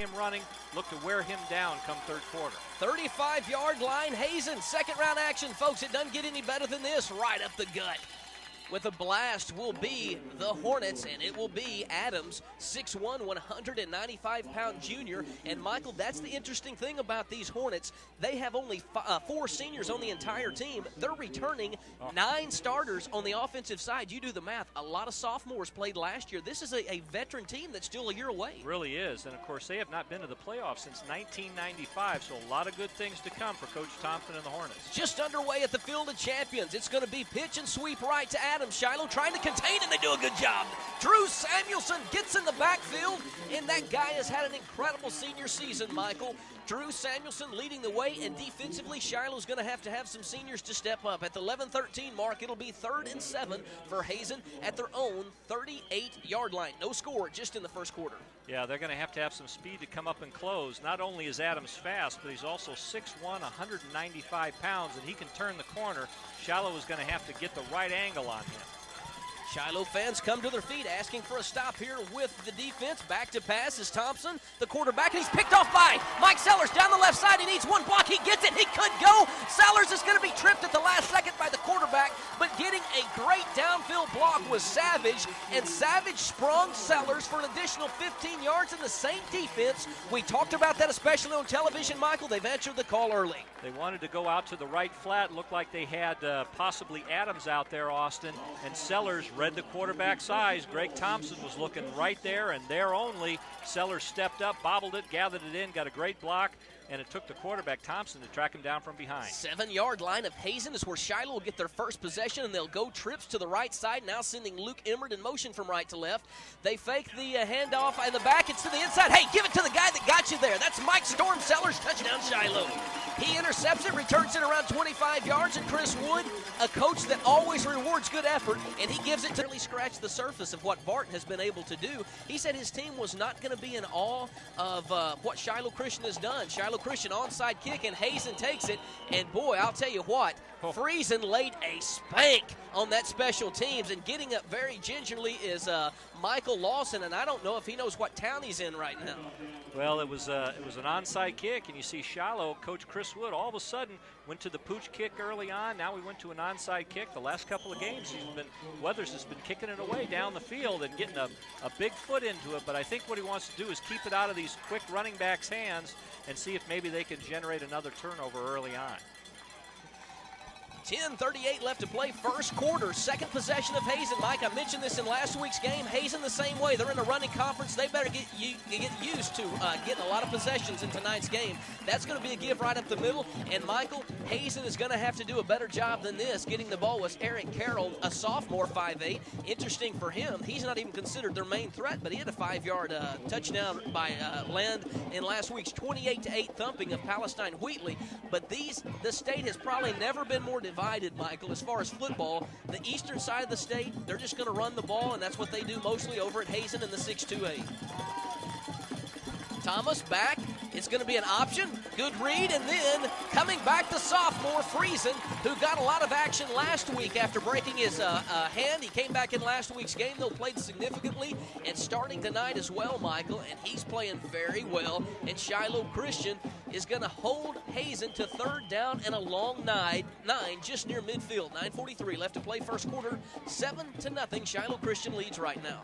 him running, look to wear him down come third quarter. 35-yard line, Hazen. Second round action, folks. It doesn't get any better than this. Right up the gut. With a blast will be the Hornets, and it will be Adams, 6'1", 195-pound junior. And, Michael, that's the interesting thing about these Hornets. They have only 4 seniors on the entire team. They're returning 9 starters on the offensive side. You do the math. A lot of sophomores played last year. This is a veteran team that's still a year away. It really is. And, of course, they have not been to the playoffs since 1995, so a lot of good things to come for Coach Thompson and the Hornets. Just underway at the Field of Champions. It's going to be pitch and sweep right to Adams. Shiloh trying to contain, and they do a good job. Drew Samuelson gets in the backfield, and that guy has had an incredible senior season, Michael. Drew Samuelson leading the way, and defensively, Shiloh's going to have some seniors to step up. At the 11-13 mark, it'll be 3rd and 7 for Hazen at their own 38-yard line. No score, just in the first quarter. Yeah, they're going to have some speed to come up and close. Not only is Adams fast, but he's also 6'1", 195 pounds, and he can turn the corner. Shiloh is going to have to get the right angle on him. Shiloh fans come to their feet asking for a stop here with the defense. Back to pass is Thompson, the quarterback, and he's picked off by Mike Sellers down the left side. He needs one block. He gets it. He could go. Sellers is going to be tripped at the last second by the quarterback, but getting a great downfield block was Savage, and Savage sprung Sellers for an additional 15 yards in the same defense. We talked about that especially on television, Michael. They've answered the call early. They wanted to go out to the right flat. Looked like they had possibly Adams out there, Austin, and Sellers read the quarterback size. Greg Thompson was looking right there and there only. Sellers stepped up, bobbled it, gathered it in, got a great block, and it took the quarterback, Thompson, to track him down from behind. 7-yard line of Hazen is where Shiloh will get their first possession, and they'll go trips to the right side, now sending Luke Emmert in motion from right to left. They fake the handoff in the back. It's to the inside. Hey, give it to the guy that got you there. That's Mike Storm. Sellers, touchdown Shiloh. He intercepts it, returns it around 25 yards, and Chris Wood, a coach that always rewards good effort, and he gives it to really scratch the surface of what Barton has been able to do. He said his team was not going to be in awe of what Shiloh Christian has done. Shiloh Christian onside kick, and Hazen takes it, and boy, I'll tell you what, Friesen laid a spank on that special teams, and getting up very gingerly is Michael Lawson, and I don't know if he knows what town he's in right now. Well, it was an onside kick, and you see Shiloh, Coach Chris Wood, all of a sudden went to the pooch kick early on. Now we went to an onside kick. The last couple of games, Weathers has been kicking it away down the field and getting a big foot into it, but I think what he wants to do is keep it out of these quick running backs' hands and see if maybe they can generate another turnover early on. 10:38 left to play, first quarter, second possession of Hazen. Mike, I mentioned this in last week's game. Hazen the same way. They're in a running conference. They better get used to getting a lot of possessions in tonight's game. That's going to be a give right up the middle. And, Michael, Hazen is going to have to do a better job than this. Getting the ball was Eric Carroll, a sophomore, 5'8". Interesting for him, he's not even considered their main threat, but he had a 5-yard touchdown by Land in last week's 28-8 thumping of Palestine Wheatley. But the state has probably never been more divided, Michael, as far as football. The eastern side of the state, they're just going to run the ball, and that's what they do mostly over at Hazen in the 6-2-8. Thomas back. It's going to be an option. Good read, and then coming back, the sophomore, Friesen, who got a lot of action last week after breaking his hand. He came back in last week's game, though played significantly, and starting tonight as well, Michael, and he's playing very well. And Shiloh Christian is going to hold Hazen to third down and a long 9 just near midfield. 9:43 left to play first quarter. 7-0. Shiloh Christian leads right now.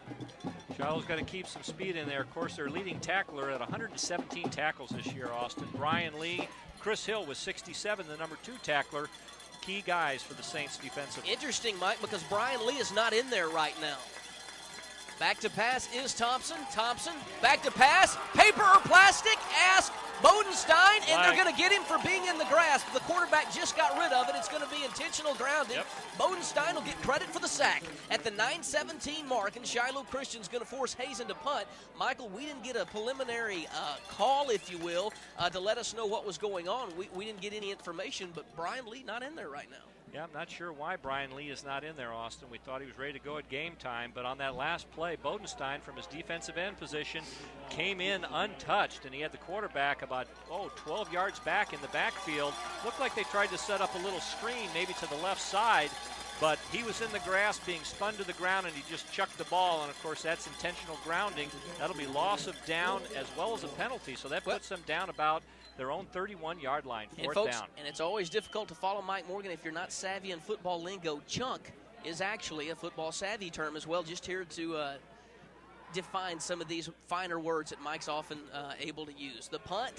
Shiloh's got to keep some speed in there. Of course, their leading tackler at 117 tackles this year, Austin. Brian Lee, Chris Hill with 67, the number 2 tackler. Key guys for the Saints defensively. Interesting, Mike, because Brian Lee is not in there right now. Back to pass is Thompson. Thompson, back to pass. Paper or plastic? Ask Bodenstein, and they're going to get him for being in the grass. The quarterback just got rid of it. It's going to be intentional grounding. Yep. Bodenstein will get credit for the sack at the 9:17 mark, and Shiloh Christian's going to force Hazen to punt. Michael, we didn't get a preliminary call, if you will, to let us know what was going on. We didn't get any information, but Brian Lee not in there right now. Yeah, I'm not sure why Brian Lee is not in there, Austin. We thought he was ready to go at game time, but on that last play, Bodenstein from his defensive end position came in untouched, and he had the quarterback about 12 yards back in the backfield. Looked like they tried to set up a little screen maybe to the left side, but he was in the grass being spun to the ground, and he just chucked the ball, and of course that's intentional grounding. That'll be loss of down as well as a penalty, so that puts them down about their own 31-yard line, fourth down. And it's always difficult to follow Mike Morgan if you're not savvy in football lingo. Chunk is actually a football savvy term as well, just here to define some of these finer words that Mike's often able to use. The punt,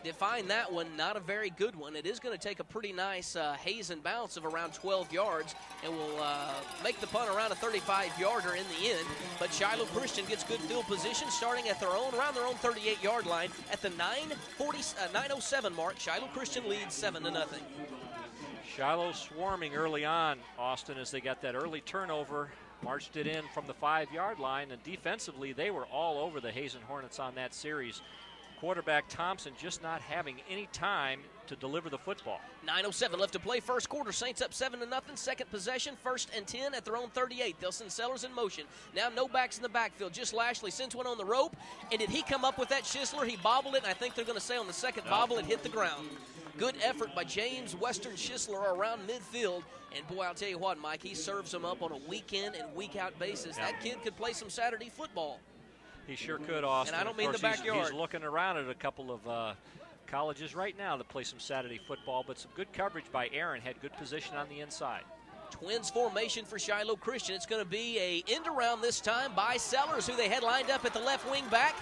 define that one, not a very good one. It is going to take a pretty nice Hazen bounce of around 12 yards and will make the punt around a 35-yarder in the end. But Shiloh Christian gets good field position starting at around their own 38-yard line at the 9:07 mark. Shiloh Christian leads 7-0. Shiloh swarming early on, Austin, as they got that early turnover, marched it in from the 5-yard line, and defensively they were all over the Hazen Hornets on that series. Quarterback Thompson just not having any time to deliver the football. 9:07 left to play, first quarter. Saints up 7-0. Second possession, 1st and 10 at their own 38. They'll send Sellers in motion. Now no backs in the backfield. Just Lashley sends one on the rope. And did he come up with that, Schisler? He bobbled it, and I think they're going to say on the second bobble it hit the ground. Good effort by James Western Schisler around midfield. And boy, I'll tell you what, Mike, he serves them up on a week-in and week-out basis. That kid could play some Saturday football. He sure could, Austin. And I don't mean the backyard. He's looking around at a couple of colleges right now to play some Saturday football, but some good coverage by Aaron. Had good position on the inside. Twins formation for Shiloh Christian. It's going to be a end around this time by Sellers, who they had lined up at the left wing back.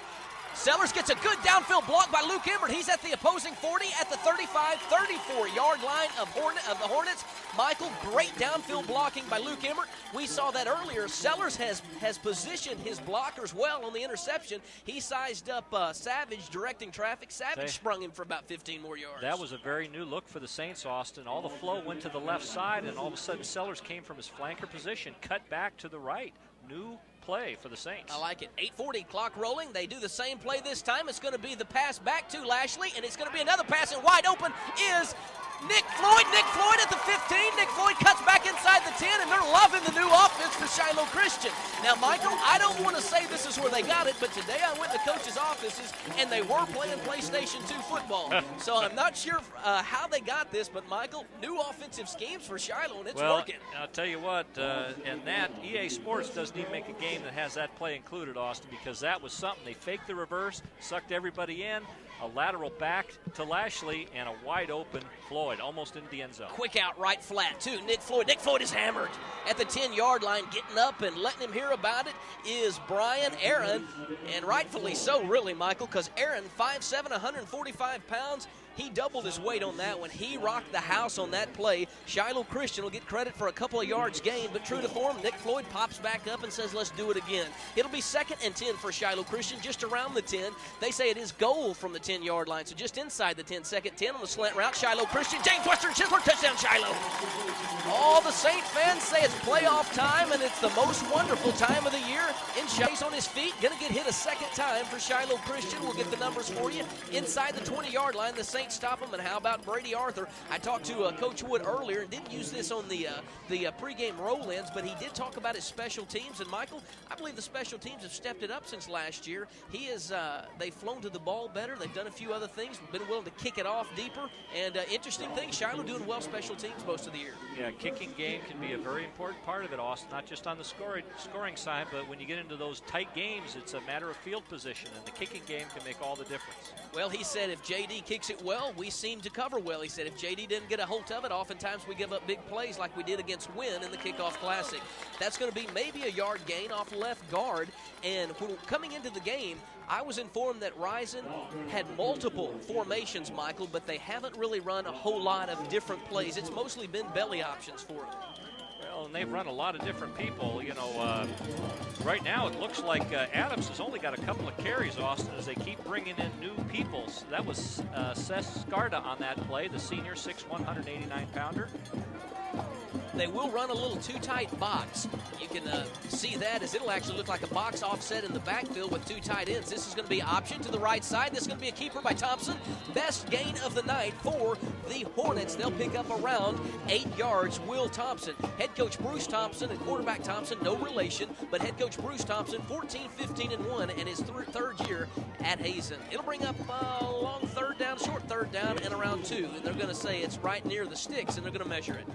Sellers gets a good downfield block by Luke Emmert. He's at the opposing 40 at the 34-yard line of the Hornets. Michael, great downfield blocking by Luke Emmert. We saw that earlier. Sellers has positioned his blockers well on the interception. He sized up Savage directing traffic. Savage sprung him for about 15 more yards. That was a very new look for the Saints, Austin. All the flow went to the left side, and all of a sudden Sellers came from his flanker position, cut back to the right. New play for the Saints. I like it. 8:40, clock rolling. They do the same play this time. It's going to be the pass back to Lashley, and it's going to be another pass, and wide open is Nick Floyd. Nick Floyd at the 15. Nick Floyd cuts back inside the 10, and they're loving the new offense for Shiloh Christian. Now, Michael, I don't want to say this is where they got it, but today I went to coaches' offices, and they were playing PlayStation 2 football. So I'm not sure how they got this, but, Michael, new offensive schemes for Shiloh, and it's working. I'll tell you what, and that EA Sports doesn't even make a game that has that play included, Austin, because that was something. They faked the reverse, sucked everybody in, a lateral back to Lashley, and a wide open Floyd almost into the end zone. Quick out right flat to Nick Floyd. Nick Floyd is hammered at the 10-yard line. Getting up and letting him hear about it is Brian Aaron, and rightfully so, really, Michael, because Aaron, 5'7", 145 pounds, he doubled his weight on that one. He rocked the house on that play. Shiloh Christian will get credit for a couple of yards gained, but true to form, Nick Floyd pops back up and says, let's do it again. It'll be 2nd and 10 for Shiloh Christian, just around the 10. They say it is goal from the 10-yard line, so just inside the 10, 2nd 10 on the slant route. Shiloh Christian, James Western Schisler, touchdown Shiloh. All the Saint fans say it's playoff time, and it's the most wonderful time of the year. In Shiloh's on his feet, going to get hit a second time for Shiloh Christian. We'll get the numbers for you. Inside the 20-yard line, the Saints stop him. And how about Brady Arthur? I talked to Coach Wood earlier and didn't use this on the pregame roll-ins, but he did talk about his special teams. And, Michael, I believe the special teams have stepped it up since last year. They've flown to the ball better. They've done a few other things, been willing to kick it off deeper. And interesting thing, Shiloh doing well special teams most of the year. Yeah, kicking game can be a very important part of it, Austin, not just on the scoring side, but when you get into those tight games, it's a matter of field position, and the kicking game can make all the difference. Well, he said if J.D. kicks it well, we seem to cover well. He said if J.D. didn't get a hold of it, oftentimes we give up big plays like we did against Wynn in the Kickoff Classic. That's going to be maybe a yard gain off left guard. And when coming into the game, I was informed that Ryzen had multiple formations, Michael, but they haven't really run a whole lot of different plays. It's mostly been belly options for them. Well, and they've run a lot of different people. You know, right now it looks like Adams has only got a couple of carries, Austin, as they keep bringing in new people. So that was Seth Scarda on that play, the senior 6'1", 189-pounder. They will run a little too tight box. You can see that as it'll actually look like a box offset in the backfield with two tight ends. This is going to be option to the right side. This is going to be a keeper by Thompson. Best gain of the night for the Hornets. They'll pick up around 8 yards. Will Thompson. Head coach Bruce Thompson and quarterback Thompson, no relation, but head coach Bruce Thompson, 14-15-1 in his third year at Hazen. It'll bring up a long third down, short third third down and around 2, and they're going to say it's right near the sticks, and they're going to measure it.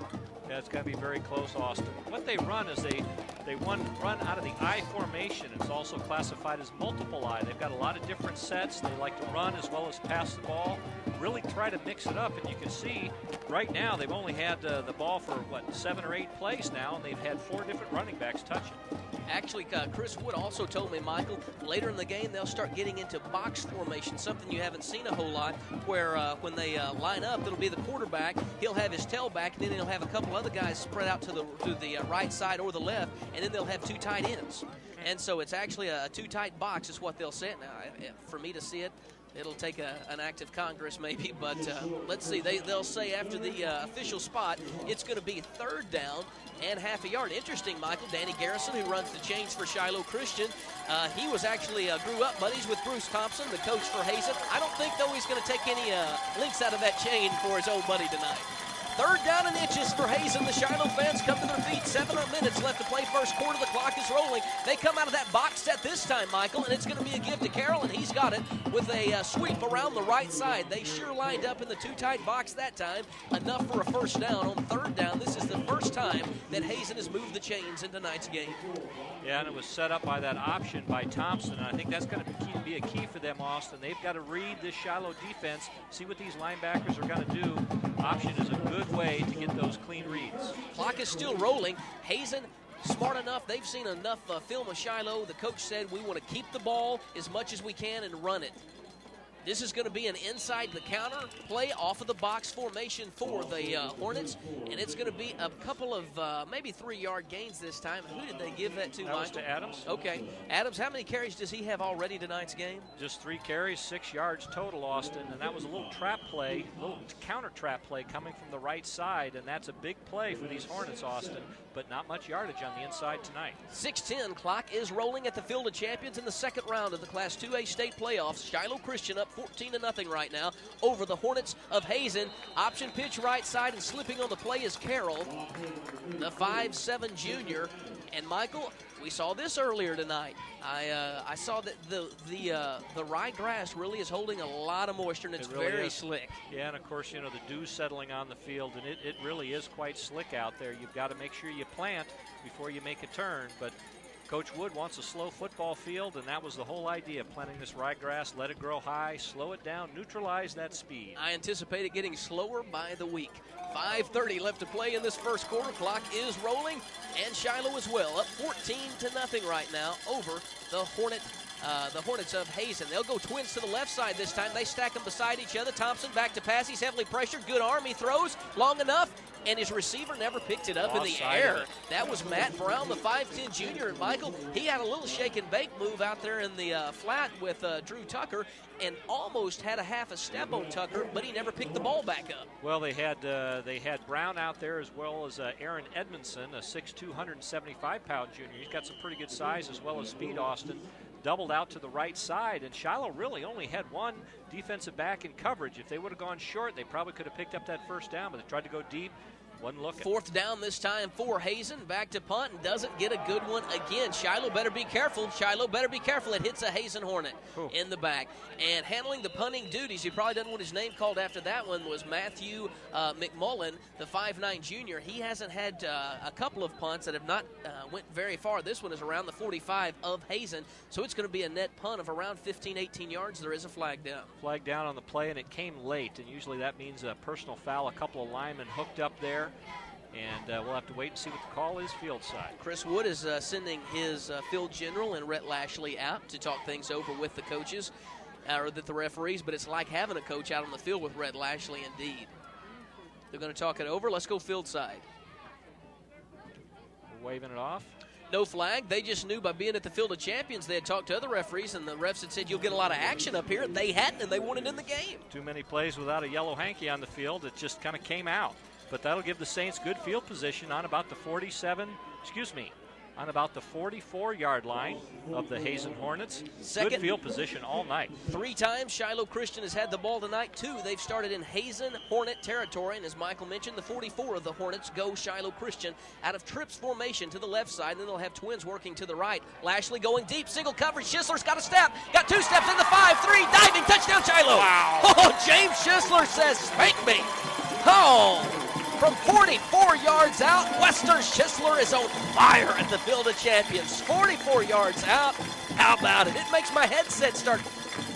Yeah, it's going to be very close, Austin. What they run is they run out of the I formation. It's also classified as multiple I. They've got a lot of different sets. They like to run as well as pass the ball. Really try to mix it up, and you can see right now they've only had the ball for, 7 or 8 plays now, and they've had 4 different running backs touch it. Actually, Chris Wood also told me, Michael, later in the game they'll start getting into box formation, something you haven't seen a whole lot, where when they line up, it'll be the quarterback, he'll have his tailback, and then he'll have a couple other guys spread out to the right side or the left, and then they'll have 2 tight ends. And so it's actually a 2 tight box is what they'll set. Now, for me to see it, it'll take an act of Congress maybe, but let's see. They'll say after the official spot, it's going to be third down and half a yard. Interesting, Michael, Danny Garrison, who runs the chains for Shiloh Christian, he was actually grew up buddies with Bruce Thompson, the coach for Hazen. I don't think, though, he's going to take any links out of that chain for his old buddy tonight. Third down and inches for Hazen. The Shiloh fans come to their feet. 7 minutes left to play first quarter. The clock is rolling. They come out of that box set this time, Michael, and it's going to be a give to Carroll, and he's got it with a sweep around the right side. They sure lined up in the 2 tight box that time. Enough for a first down. On third down, this is the first time that Hazen has moved the chains in tonight's game. Yeah, and it was set up by that option by Thompson, and I think that's going to be a key for them, Austin. They've got to read this Shiloh defense, see what these linebackers are going to do. Option is a good way to get those clean reads. Clock is still rolling. Hazen, smart enough. They've seen enough film of Shiloh. The coach said we want to keep the ball as much as we can and run it. This is going to be an inside the counter play off of the box formation for the Hornets, and it's going to be a couple of maybe 3-yard gains this time. Who did they give that to, Michael? That was to Adams. Okay. Adams, how many carries does he have already tonight's game? Just 3 carries, 6 yards total, Austin, and that was a little trap play, a little counter trap play coming from the right side, and that's a big play for these Hornets, Austin, but not much yardage on the inside tonight. 6:10, clock is rolling at the Field of Champions in the second round of the Class 2A state playoffs. Shiloh Christian up 14-0 right now over the Hornets of Hazen. Option pitch right side, and slipping on the play is Carroll, the 5'7" junior. And Michael, we saw this earlier tonight. I saw that the rye grass really is holding a lot of moisture, and it's really very slick. Yeah, and of course, you know, the dew's settling on the field, and it really is quite slick out there. You've got to make sure you plant before you make a turn, but Coach Wood wants a slow football field, and that was the whole idea, planting this ryegrass, let it grow high, slow it down, neutralize that speed. I anticipate it getting slower by the week. 5:30 left to play in this first quarter. Clock is rolling, and Shiloh as well, up 14-0 right now over the Hornets of Hazen. They'll go twins to the left side this time. They stack them beside each other. Thompson back to pass. He's heavily pressured. Good arm. He throws long enough, and his receiver never picked it up in the air. That was Matt Brown, the 5'10" junior. And Michael, he had a little shake and bake move out there in the flat with Drew Tucker, and almost had a half a step on Tucker, but he never picked the ball back up. Well, they had Brown out there as well as Aaron Edmondson, a 6'2", 175-pound junior. He's got some pretty good size as well as speed, Austin. Doubled out to the right side, and Shiloh really only had one defensive back in coverage. If they would have gone short, they probably could have picked up that first down, but they tried to go deep. Wasn't looking. Fourth down this time for Hazen. Back to punt, and doesn't get a good one again. Shiloh better be careful. Shiloh better be careful. It hits a Hazen Hornet in the back. And handling the punting duties, he probably doesn't want his name called after that one, was Matthew McMullen, the 5'9" junior. He hasn't had a couple of punts that have not went very far. This one is around the 45 of Hazen, so it's going to be a net punt of around 15, 18 yards. There is a flag down. Flag down on the play, and it came late, and usually that means a personal foul. A couple of linemen hooked up there. And we'll have to wait and see what the call is field side. Chris Wood is sending his field general and Rhett Lashley out to talk things over with the coaches, or the referees, but it's like having a coach out on the field with Rhett Lashley indeed. They're going to talk it over. Let's go field side. We're waving it off. No flag. They just knew by being at the Field of Champions they had talked to other referees, and the refs had said you'll get a lot of action up here. They hadn't, and they wanted in the game. Too many plays without a yellow hanky on the field. It just kind of came out. But that'll give the Saints good field position on about the 44-yard line of the Hazen Hornets. Good field position all night. 3 times Shiloh Christian has had the ball tonight. 2 they've started in Hazen Hornet territory. And as Michael mentioned, the 44 of the Hornets go Shiloh Christian out of trips formation to the left side. And then they'll have twins working to the right. Lashley going deep, single coverage. Schisler's got a step. Got 2 steps in the 5, 3, diving, touchdown Shiloh. Wow. Oh, James Schisler says, spank me. Oh, from 44 yards out, Western Schisler is on fire at the Field of Champions. 44 yards out. How about it? It makes my headset start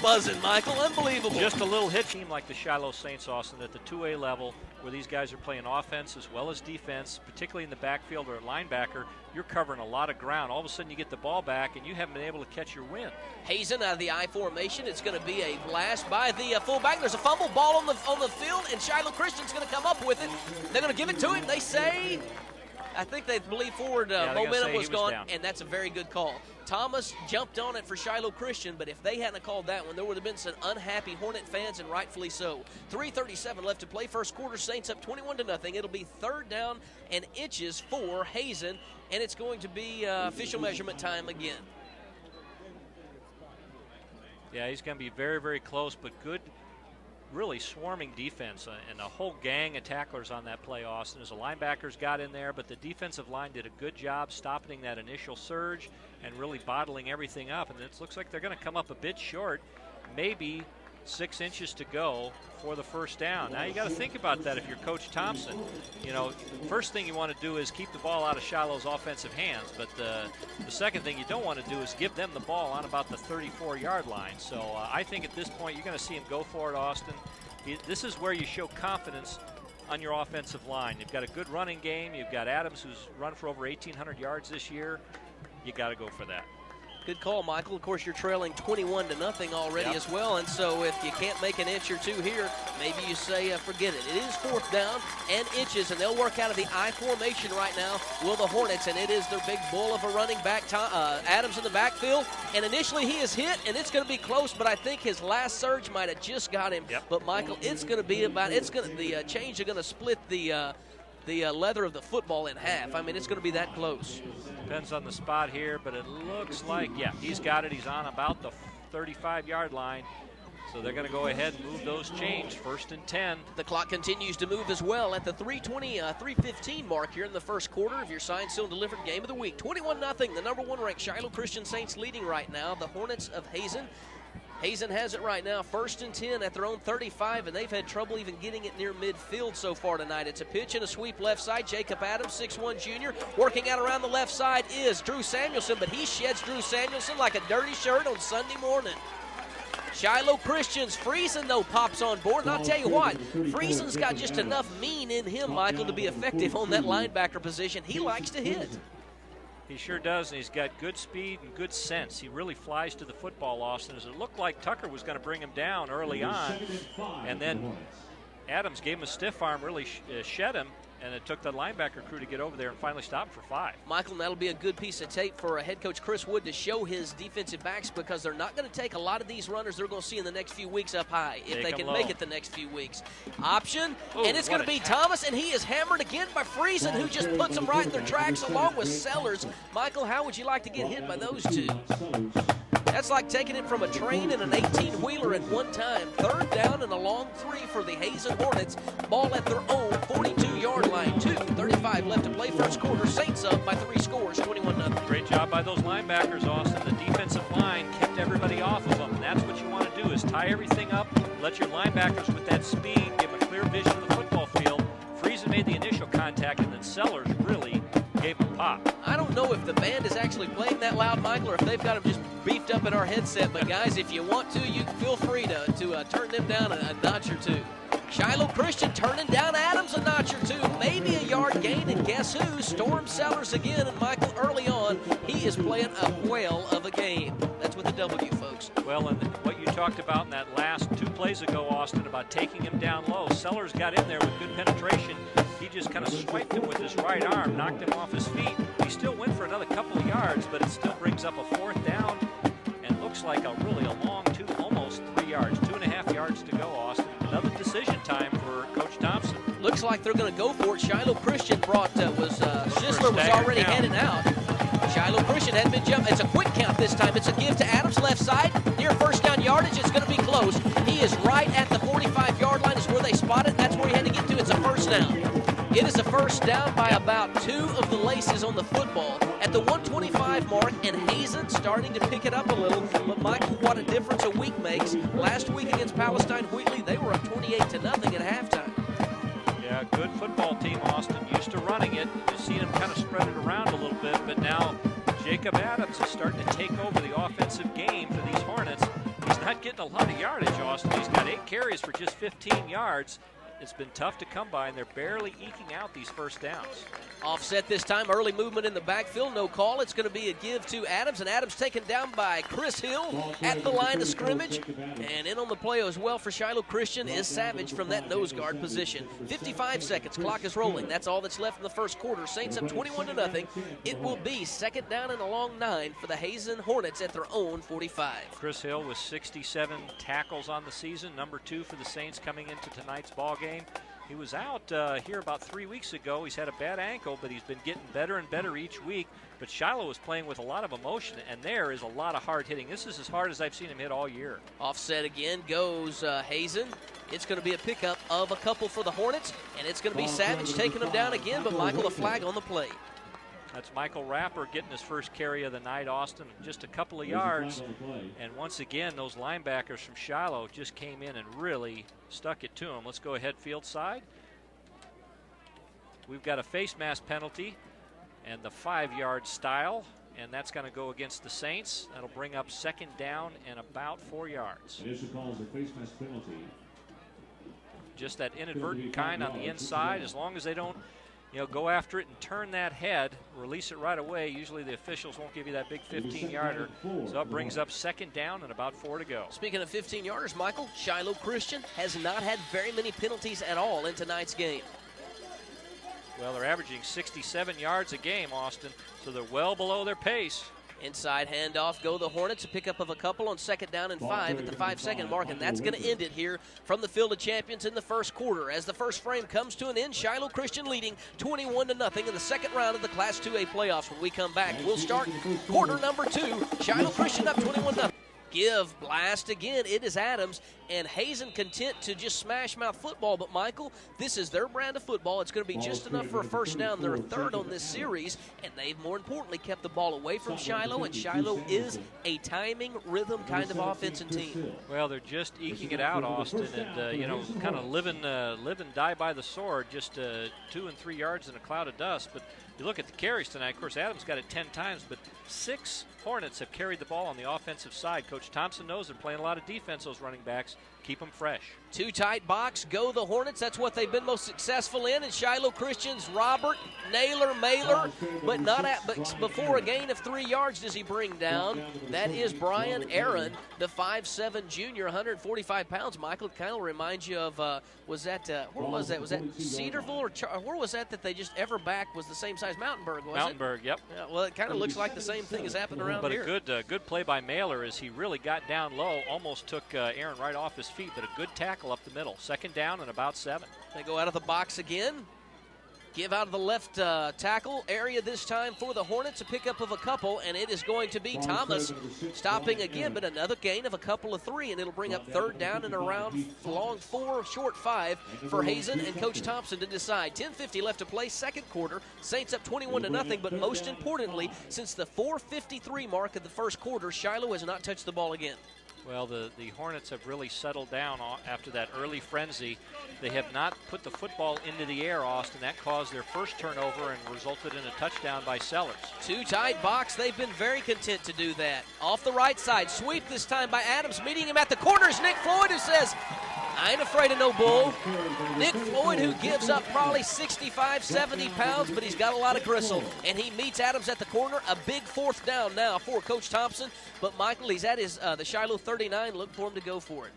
buzzing, Michael. Unbelievable. Just a little hit team like the Shiloh Saints, Austin, at the 2A level, where these guys are playing offense as well as defense, particularly in the backfield or at linebacker. You're covering a lot of ground. All of a sudden you get the ball back and you haven't been able to catch your wind. Hazen out of the I formation. It's going to be a blast by the fullback. There's a fumble ball on the field, and Shiloh Christian's going to come up with it. They're going to give it to him. They say, I think they believe forward momentum was gone, and that's a very good call. Thomas jumped on it for Shiloh Christian, but if they hadn't called that one, there would have been some unhappy Hornet fans, and rightfully so. 3:37 left to play. First quarter, Saints up 21-0. It'll be 3rd down and inches for Hazen, and it's going to be official measurement time again. Yeah, he's going to be very, very close, but good, really swarming defense, and a whole gang of tacklers on that play, Austin, as the linebackers got in there, but the defensive line did a good job stopping that initial surge and really bottling everything up, and it looks like they're going to come up a bit short, maybe 6 inches to go for the first down. Now you got to think about that if you're Coach Thompson. You know, first thing you want to do is keep the ball out of Shiloh's offensive hands, but the second thing you don't want to do is give them the ball on about the 34-yard line. So I think at this point you're going to see him go for it, Austin. This is where you show confidence on your offensive line. You've got a good running game. You've got Adams, who's run for over 1,800 yards this year. You got to go for that. Good call, Michael. Of course, you're trailing 21-0 already as well, and so if you can't make an inch or two here, maybe you say forget it. It is 4th down and inches, and they'll work out of the I formation right now, will the Hornets, and it is their big bull of a running back, Adams in the backfield, and initially he is hit, and it's going to be close, but I think his last surge might have just got him. Yep. But, Michael, it's going to be about, the chains are going to split the leather of the football in half. I mean, it's going to be that close. Depends on the spot here, but it looks like, yeah, he's got it. He's on about the 35-yard line. So they're going to go ahead and move those chains. 1st and 10. The clock continues to move as well at the 3:15 mark here in the first quarter of your signed, sealed, delivered game of the week. 21-0, the number 1 ranked Shiloh Christian Saints leading right now. The Hornets of Hazen. Hazen has it right now, 1st and 10 at their own 35, and they've had trouble even getting it near midfield so far tonight. It's a pitch and a sweep left side. Jacob Adams, 6'1 junior. Working out around the left side is Drew Samuelson, but he sheds Drew Samuelson like a dirty shirt on Sunday morning. Shiloh Christian's Friesen, though, pops on board. And I'll tell you what, Friesen's got just enough mean in him, Michael, to be effective on that linebacker position. He likes to hit. He sure does, and he's got good speed and good sense. He really flies to the football, Austin, as it looked like Tucker was going to bring him down early on, and then Adams gave him a stiff arm, really shed him, and it took the linebacker crew to get over there and finally stop him for 5. Michael, that'll be a good piece of tape for head coach Chris Wood to show his defensive backs, because they're not going to take a lot of these runners they're going to see in the next few weeks up high, if they can make it the next few weeks. Option, and it's going to be Thomas, and he is hammered again by Friesen, who just puts them right in their tracks along with Sellers. Michael, how would you like to get hit by those two? That's like taking it from a train and an 18-wheeler at one time. 3rd down and a long 3 for the Hazen Hornets. Ball at their own 42-yard line. 2:35 left to play first quarter. Saints up by 3 scores, 21-0. Great job by those linebackers, Austin. The defensive line kept everybody off of them, and that's what you want to do, is tie everything up, let your linebackers with that speed give them a clear vision of the football field. Friesen made the initial contact, and then Sellers really gave him a pop. I don't know if the band is actually playing that loud, Michael, or if they've got them just beefed up in our headset. But, guys, if you want to, you feel free to turn them down a notch or two. Shiloh Christian turning down Adams a notch or two. Maybe a yard gain, and guess who? Storm Sellers again, and Michael early on, he is playing a whale of a game. That's with the W, folks. Well, and what you talked about in that last 2 plays ago, Austin, about taking him down low. Sellers got in there with good penetration. He just kind of swiped him with his right arm, knocked him off his feet. He still went for another couple of yards, but it still brings up a 4th down and looks like a long 2, almost 3 yards, 2.5 yards to go, Austin. Another decision time for Coach Thompson. Looks like they're going to go for it. Shiloh Christian Schisler was already heading out. Shiloh Christian hadn't been jumping. It's a quick count this time. It's a give to Adams left side. Near 1st down yardage. It's going to be close. He is right at the 45-yard line is where they spot it. That's where he had to get to. It's a 1st down. It is a 1st down by about 2 of the laces on the football at the 125 mark, and Hazen starting to pick it up a little. But, Michael, what a difference a week makes. Last week against Palestine Wheatley, they were were up 28-0 at halftime. Yeah, good football team, Austin. Used to running it. You've seen them kind of spread it around a little bit, but now Jacob Adams is starting to take over the offensive game for these Hornets. He's not getting a lot of yardage, Austin. He's got 8 carries for just 15 yards. It's been tough to come by, and they're barely eking out these first downs. Offset this time, early movement in the backfield, no call. It's going to be a give to Adams, and Adams taken down by Chris Hill at the line of scrimmage. And in on the play as well for Shiloh Christian is Savage from that nose guard position. 55 seconds, clock is rolling. That's all that's left in the first quarter. Saints up 21-0. It will be second down and a long 9 for the Hazen Hornets at their own 45. Chris Hill with 67 tackles on the season, number 2 for the Saints coming into tonight's ball game. He was out here about 3 weeks ago. He's had a bad ankle, but he's been getting better and better each week. But Shiloh is playing with a lot of emotion, and there is a lot of hard hitting. This is as hard as I've seen him hit all year. Offset again goes Hazen. It's going to be a pickup of a couple for the Hornets, and it's going to be Savage taking them down again, but Michael, a flag on the play. That's Michael Rapper getting his first carry of the night, Austin, just a couple of yards. And once again, those linebackers from Shiloh just came in and really stuck it to him. Let's go ahead field side. We've got a face mask penalty and the 5-yard style, and that's going to go against the Saints. That'll bring up second down and about 4 yards. Just that inadvertent kind on the inside, as long as they don't go after it and turn that head, release it right away. Usually the officials won't give you that big 15-yarder. So that brings up second down and about 4 to go. Speaking of 15-yarders, Michael, Shiloh Christian has not had very many penalties at all in tonight's game. Well, they're averaging 67 yards a game, Austin, so they're well below their pace. Inside handoff, go the Hornets, a pickup of a couple on second down and 5 at the 5-second mark, and that's going to end it here from the Field of Champions in the first quarter. As the first frame comes to an end, Shiloh Christian leading 21-0 in the second round of the Class 2A playoffs. When we come back, we'll start quarter number 2. Shiloh Christian up 21-0. Give, blast again, it is Adams, and Hazen content to just smash mouth football, but Michael, this is their brand of football. It's going to be just enough for a first down. They're third on this series, and they've more importantly kept the ball away from Shiloh, and Shiloh is a timing, rhythm kind of offensive team. Well, they're just eking it out, Austin, and kind of live and die by the sword, just 2 and 3 yards in a cloud of dust. But you look at the carries tonight, of course, Adams got it 10 times, but 6 Hornets have carried the ball on the offensive side. Coach Thompson knows they're playing a lot of defense, those running backs. Keep them fresh. 2 tight box, go the Hornets. That's what they've been most successful in. And Shiloh Christian's Robert Naylor Mailer, but before a gain of 3 yards does he bring down. That is Brian Aaron, the 5'7" junior, 145 pounds. Michael, it kind of reminds you of, where was that? Was that Cedarville or where was that they just ever back was the same size? Mountainburg, was it? Mountainburg, yep. Yeah, well, it kind of looks like the same thing is happening around here. But a good play by Mailer as he really got down low, almost took Aaron right off his feet, but a good tackle up the middle. Second down and about 7. They go out of the box again. Give out of the left tackle area this time for the Hornets, a pickup of a couple, and it is going to be Thomas stopping again, but another gain of a couple of 3, and it'll bring up third down and around long 4, short 5 for Hazen and Coach Thompson to decide. 10:50 left to play, second quarter. Saints up 21-0, but most importantly, since the 4:53 mark of the first quarter, Shiloh has not touched the ball again. Well, the Hornets have really settled down after that early frenzy. They have not put the football into the air, Austin. That caused their first turnover and resulted in a touchdown by Sellers. 2 tight box. They've been very content to do that. Off the right side, sweep this time by Adams, meeting him at the corners. Nick Floyd, who says, I ain't afraid of no bull. Nick Floyd, who gives up probably 65, 70 pounds, but he's got a lot of gristle. And he meets Adams at the corner. A big fourth down now for Coach Thompson. But Michael, he's at his the Shiloh 39. Look for him to go for it.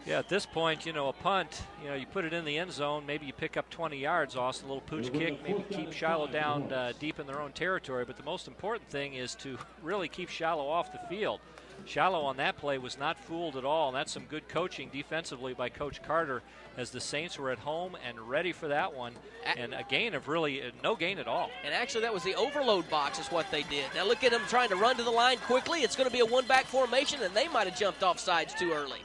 Yeah, at this point, a punt, you put it in the end zone. Maybe you pick up 20 yards, Austin, a little pooch kick, maybe keep Shiloh down deep in their own territory. But the most important thing is to really keep Shiloh off the field. Shiloh on that play was not fooled at all, and that's some good coaching defensively by Coach Carter as the Saints were at home and ready for that one, and a gain of really no gain at all. And actually that was the overload box is what they did. Now look at them trying to run to the line quickly. It's going to be a one-back formation, and they might have jumped off sides too early.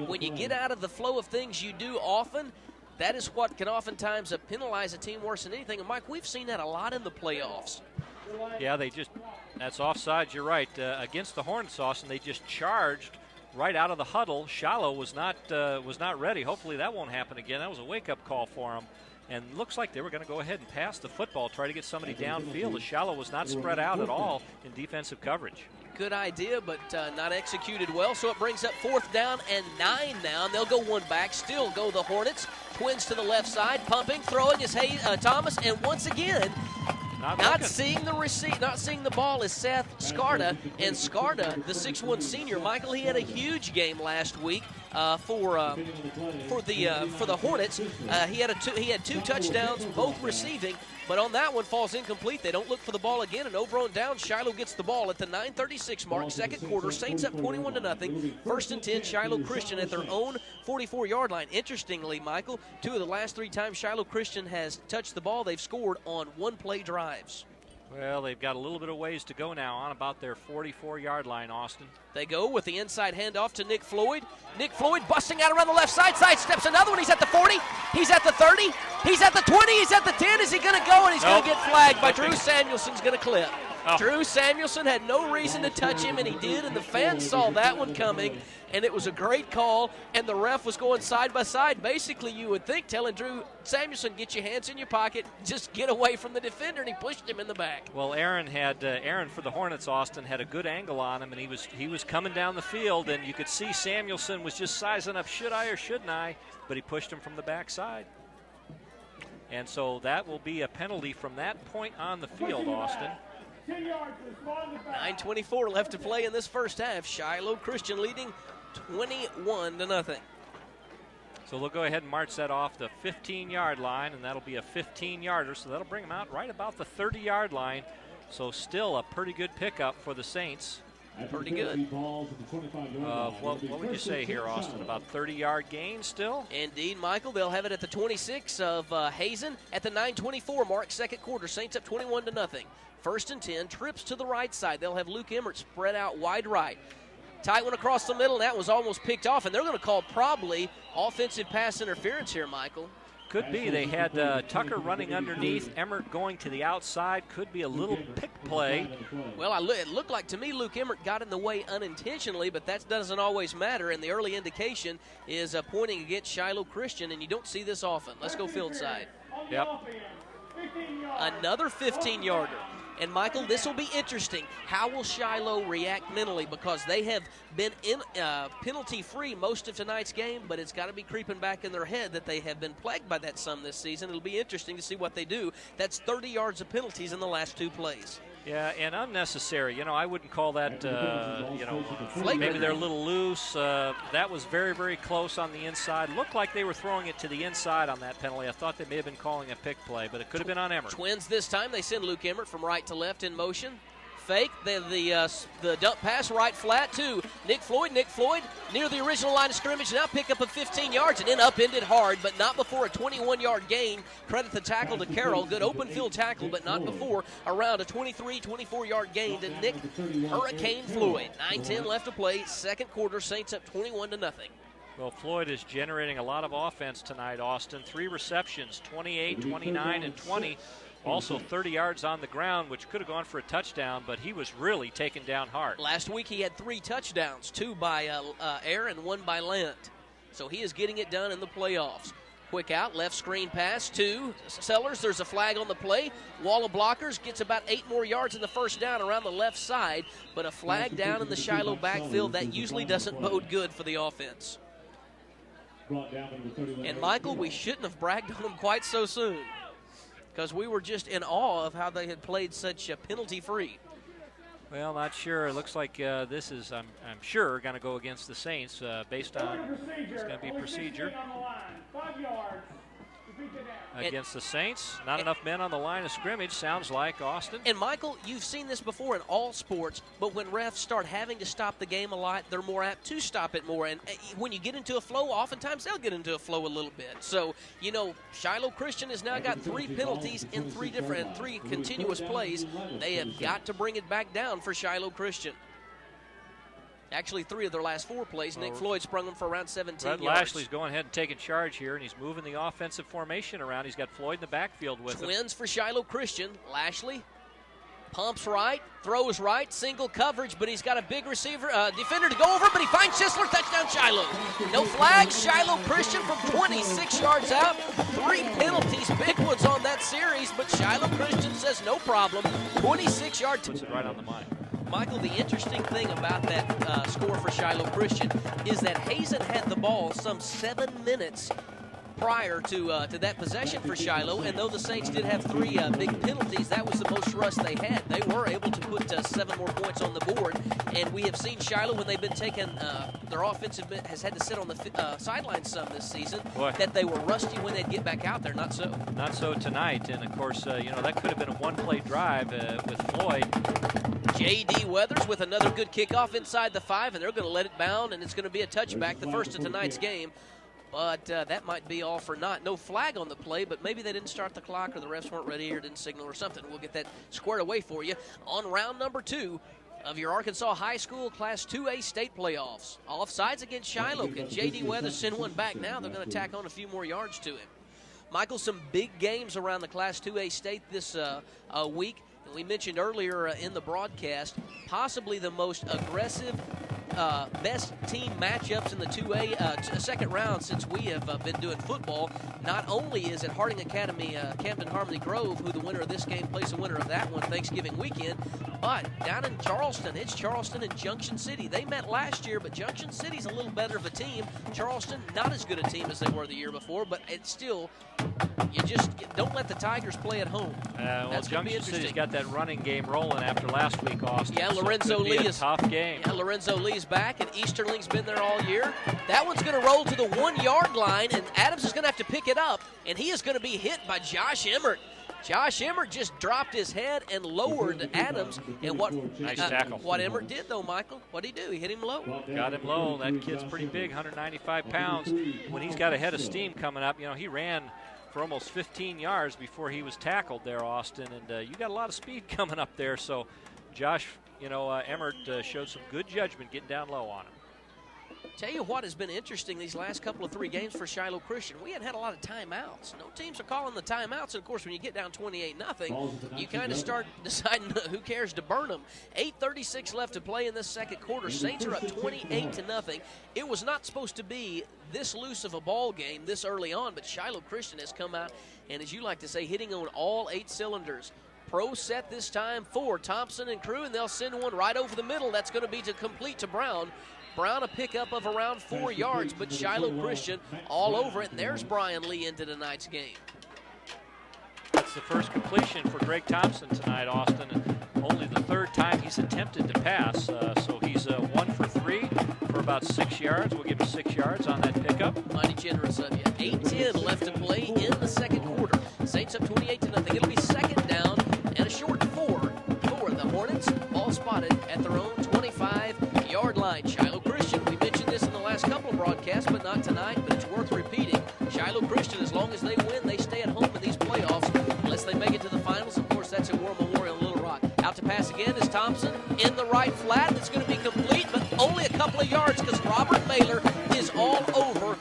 When you get out of the flow of things you do often, that is what can oftentimes penalize a team worse than anything. And Mike, we've seen that a lot in the playoffs. Yeah, that's offsides, you're right. Against the Hornets, Austin, they just charged right out of the huddle. Shiloh was not ready. Hopefully that won't happen again. That was a wake-up call for them. And looks like they were going to go ahead and pass the football, try to get somebody downfield, as Shiloh was not spread out at all in defensive coverage. Good idea, but not executed well. So it brings up 4th down and 9 now. And they'll go one back. Still go the Hornets. Twins to the left side. Pumping, throwing is Thomas. And once again, not seeing the ball is Seth Scarda. And Scarda, the 6'1 senior, Michael, he had a huge game last week for the Hornets. He had 2 touchdowns, both receiving. But on that one, falls incomplete. They don't look for the ball again, and over on down, Shiloh gets the ball at the 9:36 mark, second quarter. Saints up 21-0. 1st and 10, Shiloh Christian at their own 44-yard line. Interestingly, Michael, 2 of the last 3 times Shiloh Christian has touched the ball, they've scored on one-play drives. Well, they've got a little bit of ways to go now on about their 44-yard line, Austin. They go with the inside handoff to Nick Floyd. Nick Floyd busting out around the left side, sidesteps another one. He's at the 40, he's at the 30, he's at the 20, he's at the 10. Is he going to go? And he's going to get flagged by Drew Samuelson's going to clip. Oh. Drew Samuelson had no reason to touch him, and he did, and the fans saw that one coming, and it was a great call, and the ref was going side by side. Basically, you would think, telling Drew Samuelson, get your hands in your pocket, just get away from the defender, and he pushed him in the back. Well, Aaron for the Hornets, Austin, had a good angle on him, and he was coming down the field, and you could see Samuelson was just sizing up, should I or shouldn't I, but he pushed him from the backside. And so that will be a penalty from that point on the field, Austin. 9:24 left to play in this first half. Shiloh Christian leading 21-0. So they'll go ahead and march that off the 15-yard line, and that'll be a 15-yarder. So that'll bring them out right about the 30-yard line. So still a pretty good pickup for the Saints. Pretty good. What would you say here, Austin? About 30-yard gain still? Indeed, Michael. They'll have it at the 26 of Hazen at the 9:24 mark, second quarter. Saints up 21-0. 1st and 10, trips to the right side. They'll have Luke Emmert spread out wide right. Tight one across the middle, and that was almost picked off, and they're going to call probably offensive pass interference here, Michael. Could be. They had Tucker running underneath, Emmert going to the outside. Could be a little pick play. Well, it looked like to me Luke Emmert got in the way unintentionally, but that doesn't always matter, and the early indication is pointing against Shiloh Christian, and you don't see this often. Let's go field side. Yep. Another 15-yarder. And, Michael, this will be interesting. How will Shiloh react mentally? Because they have been penalty-free most of tonight's game, but it's got to be creeping back in their head that they have been plagued by that some this season. It'll be interesting to see what they do. That's 30 yards of penalties in the last 2 plays. Yeah, and unnecessary. I wouldn't call that, maybe they're a little loose. That was very, very close on the inside. Looked like they were throwing it to the inside on that penalty. I thought they may have been calling a pick play, but it could have been on Emmert. Twins this time. They send Luke Emmert from right to left in motion. Fake. The dump pass right flat to Nick Floyd. Nick Floyd near the original line of scrimmage. Now pick up a 15 yards and then upended hard, but not before a 21-yard gain. Credit the tackle to Carroll. Good open field tackle, but not before around a 23, 24-yard gain to Nick Hurricane Floyd. 9:10 left to play. Second quarter. Saints up 21-0. Well, Floyd is generating a lot of offense tonight, Austin. 3 receptions, 28, 29, and 20. Also 30 yards on the ground, which could have gone for a touchdown, but he was really taken down hard. Last week he had 3 touchdowns, 2 by air and 1 by land. So he is getting it done in the playoffs. Quick out, left screen pass to Sellers. There's a flag on the play. Wall of blockers, gets about 8 more yards in the first down around the left side, but a flag down in the Shiloh backfield, that usually doesn't bode good for the offense. And, Michael, we shouldn't have bragged on them quite so soon, because we were just in awe of how they had played such penalty-free. Well, not sure. It looks like this is, I'm sure, going to go against the Saints based on it's going to be procedure. Against the Saints, not enough men on the line of scrimmage, sounds like, Austin. And, Michael, you've seen this before in all sports, but when refs start having to stop the game a lot, they're more apt to stop it more. And when you get into a flow, oftentimes they'll get into a flow a little bit. So, Shiloh Christian has now got 3 penalties in 3 continuous plays. They have got to bring it back down for Shiloh Christian. Actually, 3 of their last 4 plays. Nick Floyd sprung them for around 17 yards. Lashley's going ahead and taking charge here, and he's moving the offensive formation around. He's got Floyd in the backfield with him. Twins for Shiloh Christian. Lashley Pumps right, throws right, single coverage, but he's got a big receiver, defender to go over, but he finds Sisler, touchdown Shiloh. No flags, Shiloh Christian from 26 yards out. 3 penalties, big ones on that series, but Shiloh Christian says no problem. 26-yard. Puts it right on the money. Michael, the interesting thing about that score for Shiloh Christian is that Hazen had the ball some 7 minutes prior to that possession for Shiloh, and though the Saints did have 3 big penalties, that was the most rush they had. They were able to put 7 more points on the board, and we have seen Shiloh when they've been taken, their offensive has had to sit on the sidelines some this season, that they were rusty when they'd get back out there. Not so. Not so tonight, and of course, that could have been a one-play drive with Floyd. J.D. Weathers with another good kickoff inside the 5, and they're going to let it bound, and it's going to be a touchback, the first of tonight's game. But that might be all for naught. No flag on the play, but maybe they didn't start the clock or the refs weren't ready or didn't signal or something. We'll get that squared away for you on round number 2 of your Arkansas High School Class 2A state playoffs. Offsides against Shiloh. Can J.D. Weathers send one back now? They're going to tack on a few more yards to him. Michael, some big games around the Class 2A state this week. And we mentioned earlier in the broadcast, possibly the most aggressive best team matchups in the 2A second round since we have been doing football. Not only is it Harding Academy, Camden Harmony Grove, who the winner of this game plays the winner of that one Thanksgiving weekend, but down in Charleston, it's Charleston and Junction City. They met last year, but Junction City's a little better of a team. Charleston, not as good a team as they were the year before, but it's still, you just don't let the Tigers play at home. That's Junction City's got that running game rolling after last week, Austin. Yeah, Lorenzo Lee is a tough game. Yeah, Lorenzo Lee's back, and Easterling's been there all year. That one's going to roll to the 1-yard line, and Adams is going to have to pick it up, and he is going to be hit by Josh Emmert. Josh Emmert just dropped his head and lowered Adams. And nice tackle. What Emmert did, though, Michael, what did he do? He hit him low. Got him low. That kid's pretty big, 195 pounds. When he's got a head of steam coming up, he ran for almost 15 yards before he was tackled there, Austin. And you got a lot of speed coming up there. So Josh, Emmert showed some good judgment getting down low on him. Tell you what has been interesting these last couple of 3 games for Shiloh Christian. We hadn't had a lot of timeouts. No teams are calling the timeouts. And, of course, when you get down 28-0, you kind of start deciding who cares to burn them. 8:36 left to play in this second quarter. Saints are up 28-0. It was not supposed to be this loose of a ball game this early on, but Shiloh Christian has come out and, as you like to say, hitting on all 8 cylinders. Pro set this time for Thompson and crew, and they'll send one right over the middle. That's going to be complete to Brown. Brown a pickup of around 4 yards, but Shiloh Christian all over it. And there's Brian Lee into tonight's game. That's the first completion for Greg Thompson tonight, Austin, and only the 3rd time he's attempted to pass. So he's 1 for 3 for about 6 yards. We'll give him 6 yards on that pickup. Mighty generous of you. 8:10 left to play in the second quarter. Saints up 28-0. It'll be second down and a short 4 for the Hornets. Ball spotted at their own 25-yard line. Shiloh Christian, we mentioned this in the last couple of broadcasts, but not tonight, but it's worth repeating. Shiloh Christian, as long as they win, they stay at home in these playoffs, unless they make it to the finals. Of course, that's at War Memorial in Little Rock. Out to pass again is Thompson in the right flat. It's going to be complete, but only a couple of yards because Robert Mailer is all over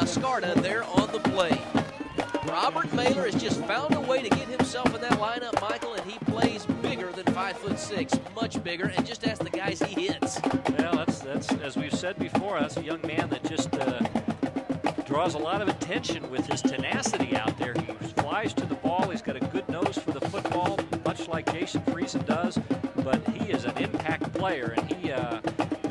Scarta there on the play. Robert Mailer has just found a way to get himself in that lineup, Michael, and he plays bigger than 5'6", much bigger, and just ask the guys he hits. Well, that's as we've said before, that's a young man that just draws a lot of attention with his tenacity out there. He flies to the ball. He's got a good nose for the football, much like Jason Friesen does, but he is an impact player, and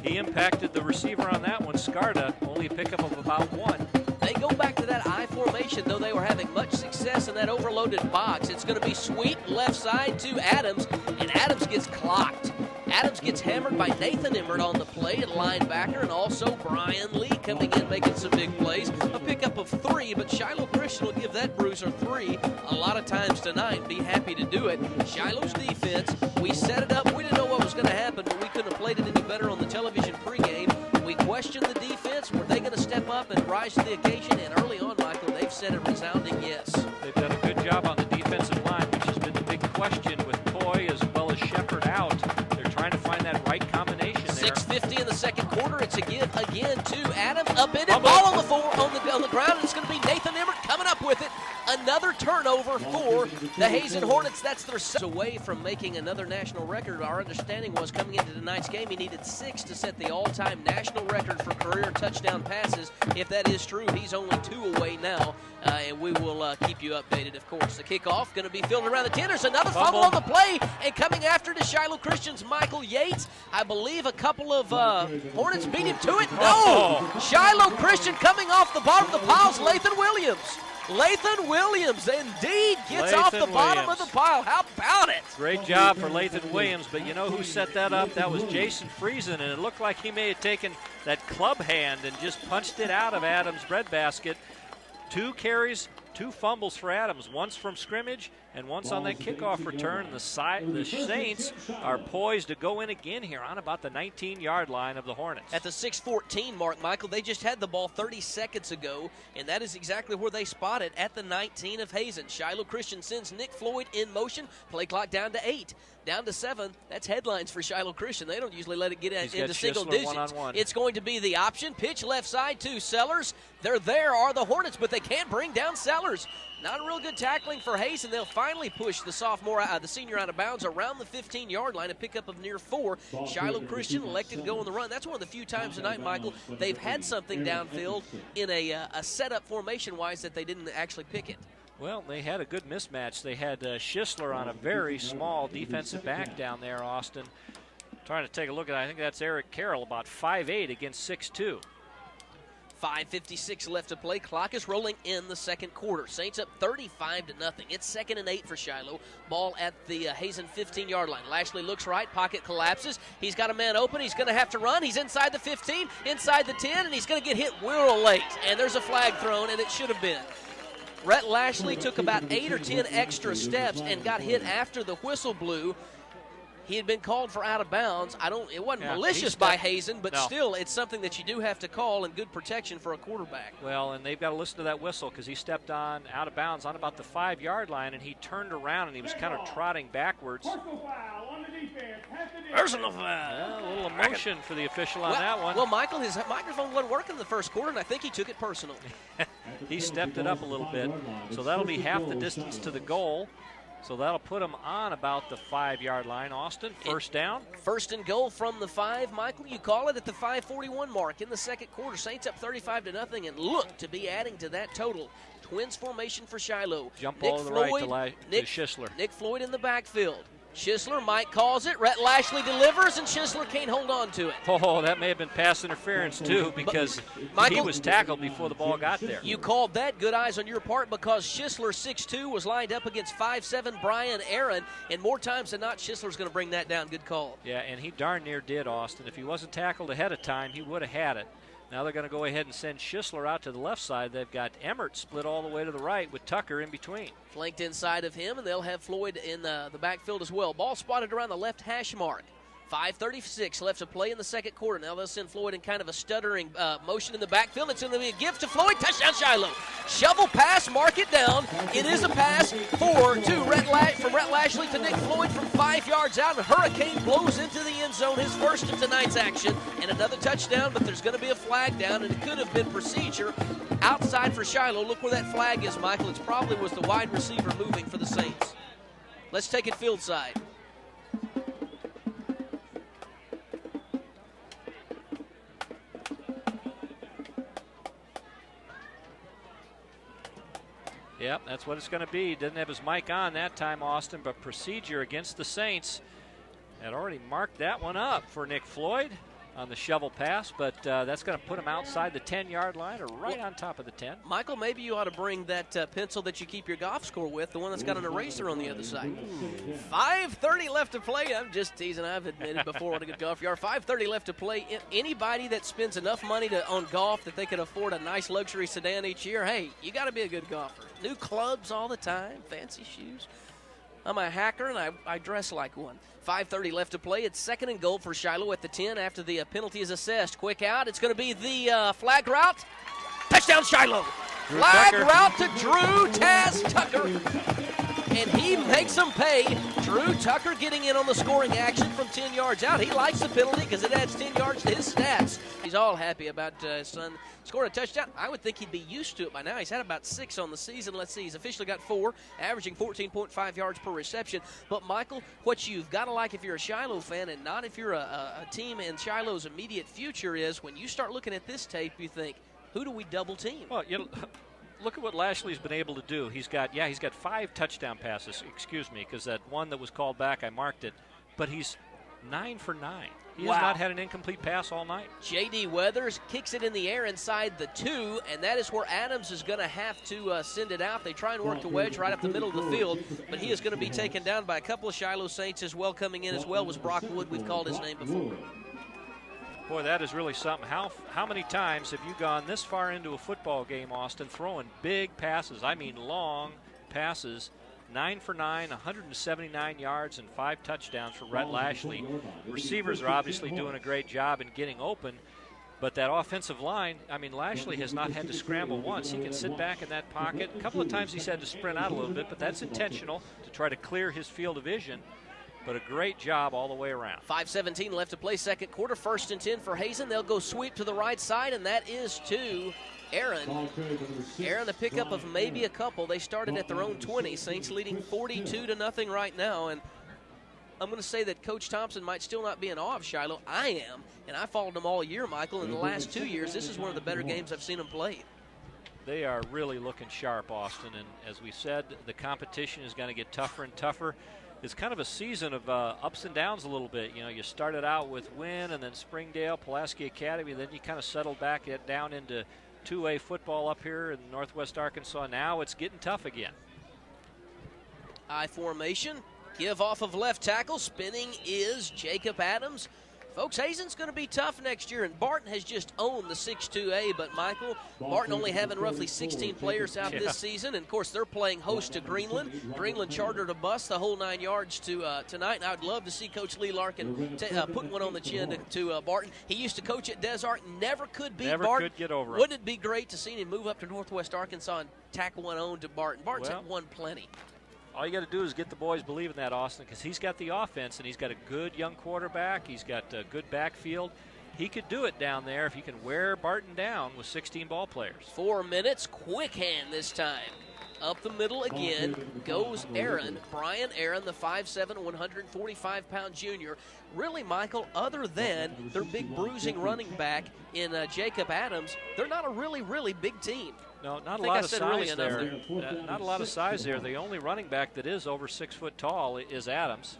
he impacted the receiver on that one, Scarta, only a pickup of about 1. They go back to that I formation, though they were having much success in that overloaded box. It's going to be sweep left side to Adams, and Adams gets clocked. Adams gets hammered by Nathan Emmert on the play at linebacker, and also Brian Lee coming in making some big plays. A pickup of 3, but Shiloh Christian will give that bruiser 3 a lot of times tonight. Be happy to do it. Shiloh's defense, we set it up. We didn't know what was going to happen, but we couldn't have played it any better on the television pregame. We questioned the defense. Were they going to step up and rise to the occasion? And early on, Michael, they've said a resounding yes. They've done a good job on the defensive line, which has been the big question with Coy as well as Shepard out. They're trying to find that right combination there. 6:50 in the second quarter. It's a give again to Adams. Up in it. Ball on the ground. And it's going to be Nathan Emmert coming up with it. Another turnover for the Hazen Hornets. That's their away from making another national record. Our understanding was coming into tonight's game, he needed 6 to set the all-time national record for career touchdown passes. If that is true, he's only 2 away now, and we will keep you updated, of course. The kickoff going to be fielded around the 10. There's another fumble on the play, and coming after to Shiloh Christian's Michael Yates. I believe a couple of Hornets beat him to it. No! Shiloh Christian coming off the bottom of the piles, Lathan Williams. Lathan Williams indeed gets off the bottom of the pile. How about it? Great job for Lathan Williams, but you know who set that up? That was Jason Friesen, and it looked like he may have taken that club hand and just punched it out of Adams' breadbasket. 2 carries, 2 fumbles for Adams, once from scrimmage and once on that kickoff return. The Saints are poised to go in again here on about the 19-yard line of the Hornets. At the 6:14 mark, Michael, they just had the ball 30 seconds ago, and that is exactly where they spot it, at the 19 of Hazen. Shiloh Christian sends Nick Floyd in motion. Play clock down to 8. Down to 7. That's headlines for Shiloh Christian. They don't usually let it get into single digits. One-on-one. It's going to be the option. Pitch left side to Sellers. There are the Hornets, but they can't bring down Sellers. Not a real good tackling for Hazen. They'll finally push the senior out of bounds around the 15-yard line, a pickup of near 4. Shiloh Christian elected to go on the run. That's one of the few times tonight, Michael, they've had something downfield in a setup formation-wise that they didn't actually pick it. Well, they had a good mismatch. They had Schisler on a very small defensive back down there, Austin. Trying to take a look at it. I think that's Eric Carroll, about 5'8" against 6'2". 5:56 left to play. Clock is rolling in the second quarter. Saints up 35-0. It's 2nd and 8 for Shiloh. Ball at the Hazen 15-yard line. Lashley looks right. Pocket collapses. He's got a man open. He's going to have to run. He's inside the 15, inside the 10, and he's going to get hit real late. And there's a flag thrown, and it should have been. Rhett Lashley took about 8 or 10 extra steps and got hit after the whistle blew. He had been called for out of bounds. It wasn't malicious by Hazen, but still, it's something that you do have to call, and good protection for a quarterback. Well, and they've got to listen to that whistle because he stepped on out of bounds on about the 5-yard line, and he turned around and he was kind of trotting backwards. Personal foul. Yeah, a little emotion for the official on that one. Well, Michael, his microphone wasn't working in the first quarter, and I think he took it personal. He stepped it up a little bit, so that'll be half the distance to the goal. So that'll put him on about the 5-yard line. Austin, first down. First and goal from the 5. Michael, you call it at the 5:41 mark in the second quarter. Saints up 35-0 and look to be adding to that total. Twins formation for Shiloh. Jump ball to the right to Schisler. Nick Floyd in the backfield. Schisler, Mike calls it. Rhett Lashley delivers, and Schisler can't hold on to it. Oh, that may have been pass interference, too, because he was tackled before the ball got there. You called that. Good eyes on your part, because Schisler, 6'2", was lined up against 5'7" Brian Aaron, and more times than not, Schisler's going to bring that down. Good call. Yeah, and he darn near did, Austin. If he wasn't tackled ahead of time, he would have had it. Now they're going to go ahead and send Schisler out to the left side. They've got Emmert split all the way to the right with Tucker in between. Flanked inside of him, and they'll have Floyd in the backfield as well. Ball spotted around the left hash mark. 5:36 left to play in the second quarter. Now they'll send Floyd in kind of a stuttering motion in the backfield. It's going to be a gift to Floyd. Touchdown, Shiloh. Shovel pass, mark it down. It is a pass from Rhett Lashley to Nick Floyd from 5 yards out. And Hurricane blows into the end zone, his first of tonight's action. And another touchdown, but there's going to be a flag down, and it could have been procedure outside for Shiloh. Look where that flag is, Michael. It probably was the wide receiver moving for the Saints. Let's take it field side. Yep, that's what it's going to be. Didn't have his mic on that time, Austin, but procedure against the Saints had already marked that one up for Nick Floyd on the shovel pass, but that's going to put him outside the 10-yard line or right on top of the 10. Michael, maybe you ought to bring that pencil that you keep your golf score with, the one that's got an eraser on the other side. 5:30 left to play. I'm just teasing. I've admitted before what a good golfer you are. 5:30 left to play. Anybody that spends enough money on golf that they can afford a nice luxury sedan each year, hey, you got to be a good golfer. New clubs all the time, fancy shoes. I'm a hacker, and I dress like one. 5:30 left to play. It's 2nd and goal for Shiloh at the 10 after the penalty is assessed. Quick out. It's going to be the flag route. Touchdown, Shiloh. Flag route to Drew Taz Tucker. and he makes them pay. Drew Tucker getting in on the scoring action from 10 yards out. He likes the penalty because it adds 10 yards to his stats. He's all happy about his son scoring a touchdown. I would think he'd be used to it by now. He's had about 6 on the season. Let's see, he's officially got 4, averaging 14.5 yards per reception. But, Michael, what you've got to like if you're a Shiloh fan and not if you're a team in Shiloh's immediate future is when you start looking at this tape, you think, who do we double team? Well, look at what Lashley's been able to do. He's got 5 touchdown passes, excuse me, because that one that was called back, I marked it. But he's 9 for 9. He has not had an incomplete pass all night. J.D. Weathers kicks it in the air inside the 2, and that is where Adams is going to have to send it out. They try and work the wedge right up the middle of the field, but he is going to be taken down by a couple of Shiloh Saints as well. Coming in as well was Brock Wood. We've called his name before. Boy, that is really something. How many times have you gone this far into a football game, Austin, throwing big passes? I mean long passes. 9 for 9, 179 yards, and 5 touchdowns for Rhett Lashley. Receivers are obviously doing a great job in getting open, but that offensive line, I mean, Lashley has not had to scramble once. He can sit back in that pocket. A couple of times he's had to sprint out a little bit, but that's intentional to try to clear his field of vision. But a great job all the way around. 5:17 left to play second quarter. 1st and 10 for Hazen. They'll go sweep to the right side, and that is to Aaron. Aaron, a pickup of maybe a couple. They started at their own 20. Saints leading 42-0 right now. And I'm going to say that Coach Thompson might still not be in awe of Shiloh. I am, and I followed them all year, Michael. In the last 2 years, this is one of the better games I've seen them play. They are really looking sharp, Austin. And as we said, the competition is going to get tougher and tougher. It's kind of a season of ups and downs a little bit. You know, you started out with Wynn and then Springdale, Pulaski Academy, then you kind of settled back down into 2A football up here in Northwest Arkansas. Now it's getting tough again. I formation, give off of left tackle, spinning is Jacob Adams. Folks, Hazen's going to be tough next year, and Barton has just owned the 6-2A, but Michael, Barton only having roughly 16 players out this season, and of course they're playing host to Greenland. Greenland chartered a bus the whole 9 yards to tonight, and I would love to see Coach Lee Larkin put one on the chin to Barton. He used to coach at Des Arc, never could beat Barton. Never could get over him. Wouldn't it be great to see him move up to Northwest Arkansas and tackle one on to Barton? Barton's had won plenty. All you got to do is get the boys believing that, Austin, because he's got the offense and he's got a good young quarterback. He's got a good backfield. He could do it down there if he can wear Barton down with 16 ball players. 4 minutes, quick hand this time. Up the middle again goes Aaron, Brian Aaron, the 5'7", 145-pound junior. Really, Michael, other than their big bruising running back in Jacob Adams, they're not a really, really big team. No, not a lot of size there. Not a lot of size there. The only running back that is over 6 foot tall is Adams.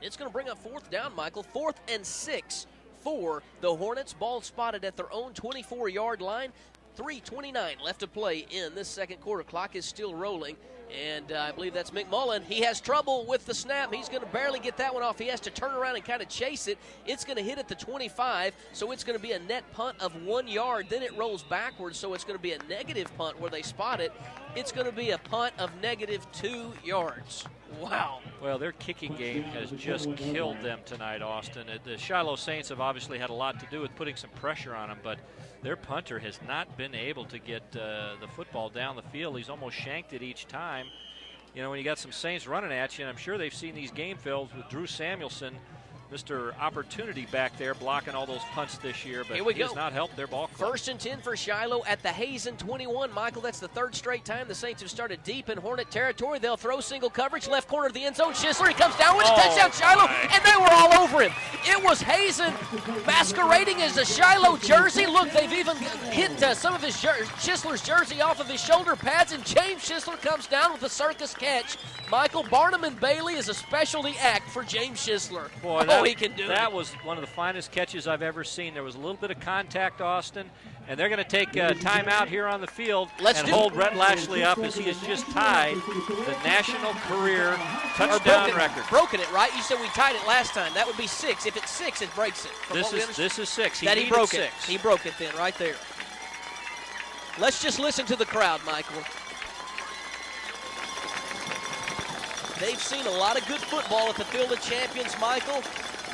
It's going to bring up 4th down, Michael. 4th and 6 for the Hornets. Ball spotted at their own 24-yard line. 3:29 left to play in this second quarter. Clock is still rolling, and I believe that's McMullen. He has trouble with the snap. He's going to barely get that one off. He has to turn around and kind of chase it. It's going to hit at the 25, so it's going to be a net punt of 1 yard. Then it rolls backwards, so it's going to be a negative punt where they spot it. It's going to be a punt of -2 yards. Wow. Well, their kicking game has just killed them tonight, Austin. The Shiloh Saints have obviously had a lot to do with putting some pressure on them, but their punter has not been able to get the football down the field. He's almost shanked it each time. You know, when you got some Saints running at you, and I'm sure they've seen these game films with Drew Samuelson, Mr. Opportunity back there blocking all those punts this year, but he has not helped their ball club. 1st and 10 for Shiloh at the Hazen 21. Michael, that's the 3rd straight time the Saints have started deep in Hornet territory. They'll throw single coverage, left corner of the end zone. Schisler, he comes down with a touchdown, Shiloh, and they were all over him. It was Hazen masquerading as a Shiloh jersey. Look, they've even hit some of his Schisler's jersey off of his shoulder pads, and James Schisler comes down with a circus catch. Michael, Barnum and Bailey is a specialty act for James Schisler. Boy, he can do it. That was one of the finest catches I've ever seen. There was a little bit of contact, Austin, and they're going to take a timeout here on the field and hold Rhett Lashley up as he has just tied the national career touchdown record. Broken it, right? You said we tied it last time. That would be 6. If it's 6, it breaks it. This is 6. He broke it. He broke it then, right there. Let's just listen to the crowd, Michael. They've seen a lot of good football at the Field of Champions, Michael.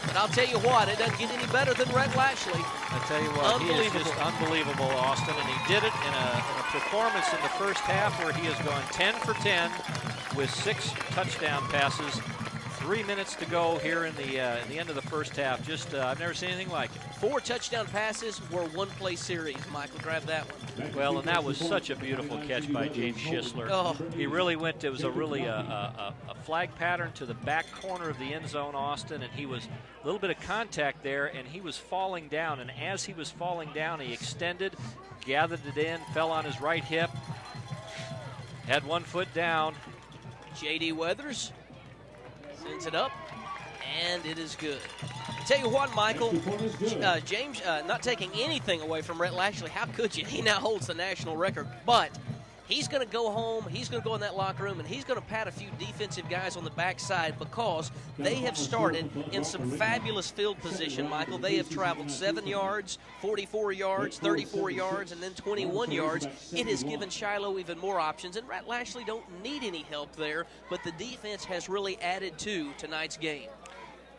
And I'll tell you what, it doesn't get any better than Rhett Lashley. I tell you what, he is just unbelievable, Austin. And he did it in a performance in the first half where he has gone 10 for 10, with 6 touchdown passes. 3 minutes to go here in the end of the first half. Just I've never seen anything like it. 4 touchdown passes were one-play series. Michael, grab that one. Well, and that was such a beautiful catch by James Schisler. Oh. He really went. It was a really a flag pattern to the back corner of the end zone, Austin, and he was a little bit of contact there, and he was falling down. And as he was falling down, he extended, gathered it in, fell on his right hip, had 1 foot down. J.D. Weathers sends it up, and it is good. Tell you what, Michael, James, not taking anything away from Rhett Lashley, how could you? He now holds the national record, but he's going to go home, he's going to go in that locker room, and he's going to pat a few defensive guys on the backside because they have started in some fabulous field position, Michael. They have traveled 7 yards, 44 yards, 34 yards, and then 21 yards. It has given Shiloh even more options, and Rhett Lashley don't need any help there, but the defense has really added to tonight's game.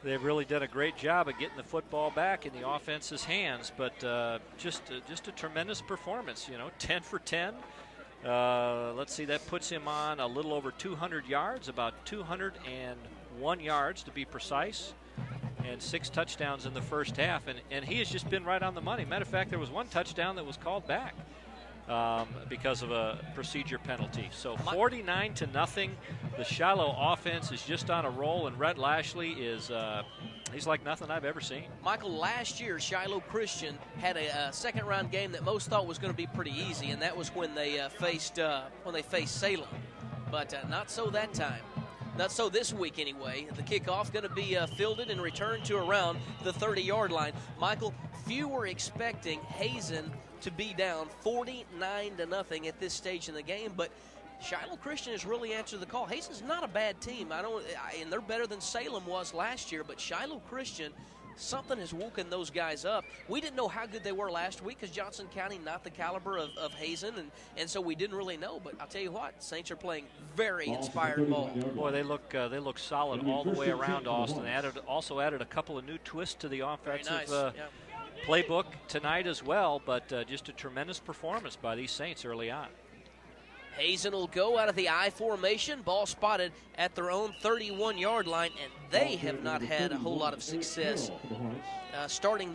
They've really done a great job of getting the football back in the offense's hands, but just a tremendous performance, 10 for 10. Let's see, that puts him on a little over 200 yards, about 201 yards to be precise, and 6 touchdowns in the first half. And he has just been right on the money. Matter of fact, there was 1 touchdown that was called back because of a procedure penalty. So 49-0. The Shiloh offense is just on a roll, and Rhett Lashley is he's like nothing I've ever seen. Michael, last year Shiloh Christian had a second-round game that most thought was going to be pretty easy, and that was when they faced Salem. But not so that time. Not so this week anyway. The kickoff going to be fielded and returned to around the 30-yard line. Michael, few were expecting Hazen to be down 49-0 at this stage in the game, but Shiloh Christian has really answered the call. Hazen's not a bad team. And they're better than Salem was last year, but Shiloh Christian, something has woken those guys up. We didn't know how good they were last week because Johnson County not the caliber of Hazen, and so we didn't really know. But I'll tell you what, Saints are playing very inspired ball. Boy, they look solid all the way around, Austin. Also added a couple of new twists to the offensive playbook tonight as well, but just a tremendous performance by these Saints early on. Hazen will go out of the I formation, ball spotted at their own 31-yard line, and they have not had a whole lot of success starting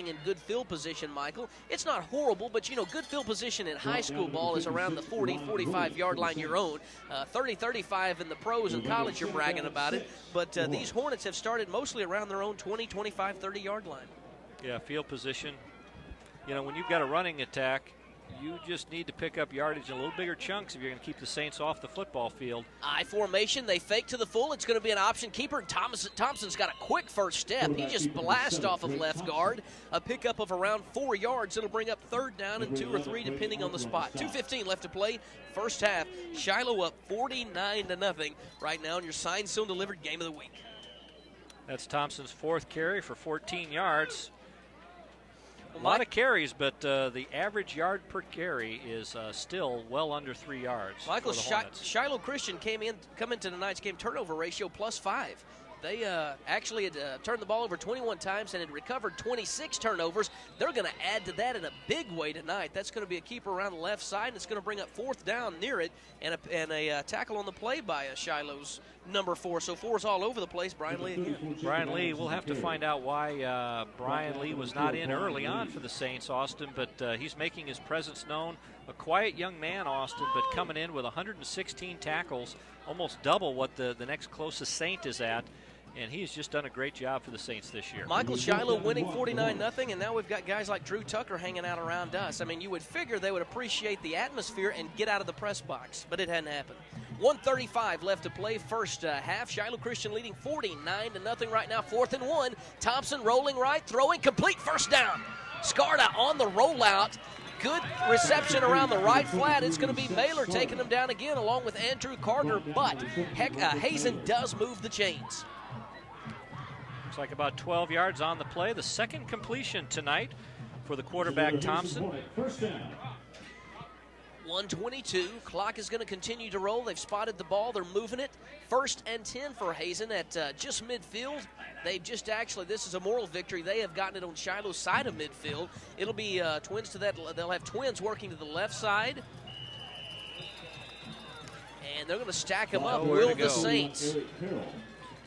in good field position, Michael. It's not horrible, but good field position in high school ball is around the 40-45-yard line your own. 30-35 in the pros and college, you're bragging about it, but these Hornets have started mostly around their own 20, 25, 30-yard line. Yeah, field position. When you've got a running attack, you just need to pick up yardage in a little bigger chunks if you're going to keep the Saints off the football field. I formation, they fake to the full. It's going to be an option keeper. Thompson's got a quick first step. He just blasts off of left guard. A pickup of around 4 yards. It'll bring up 3rd down and 2 or 3 depending on the spot. 2:15 left to play. First half. Shiloh up 49-0 right now in your signed, sealed, delivered game of the week. That's Thompson's 4th carry for 14 yards. A lot of carries, but the average yard per carry is still well under 3 yards. Michael, Shiloh Christian come into tonight's game turnover ratio +5. They actually had turned the ball over 21 times and had recovered 26 turnovers. They're going to add to that in a big way tonight. That's going to be a keeper around the left side, and it's going to bring up 4th down near it and a tackle on the play by Shiloh's number 4. So 4's all over the place. Brian Lee again. Brian Lee, we'll have to find out why Brian Lee was not in early on for the Saints, Austin, but he's making his presence known. A quiet young man, Austin, but coming in with 116 tackles, almost double what the next closest Saint is at. And he's just done a great job for the Saints this year. Michael, Shiloh winning 49-0, and now we've got guys like Drew Tucker hanging out around us. I mean, you would figure they would appreciate the atmosphere and get out of the press box, but it hadn't happened. 1:35 left to play first half. Shiloh Christian leading 49-0 right now, 4th and 1. Thompson rolling right, throwing, complete, first down. Scarda on the rollout. Good reception around the right flat. It's going to be Mailer taking him down again along with Andrew Carter, but Hazen does move the chains. Looks like about 12 yards on the play. The second completion tonight for the quarterback, Thompson. 1:22. Clock is going to continue to roll. They've spotted the ball. They're moving it. 1st and 10 for Hazen at just midfield. They've just this is a moral victory. They have gotten it on Shiloh's side of midfield. It'll be twins to that. They'll have twins working to the left side. And they're going to stack them up, Nowhere to will the go. Saints.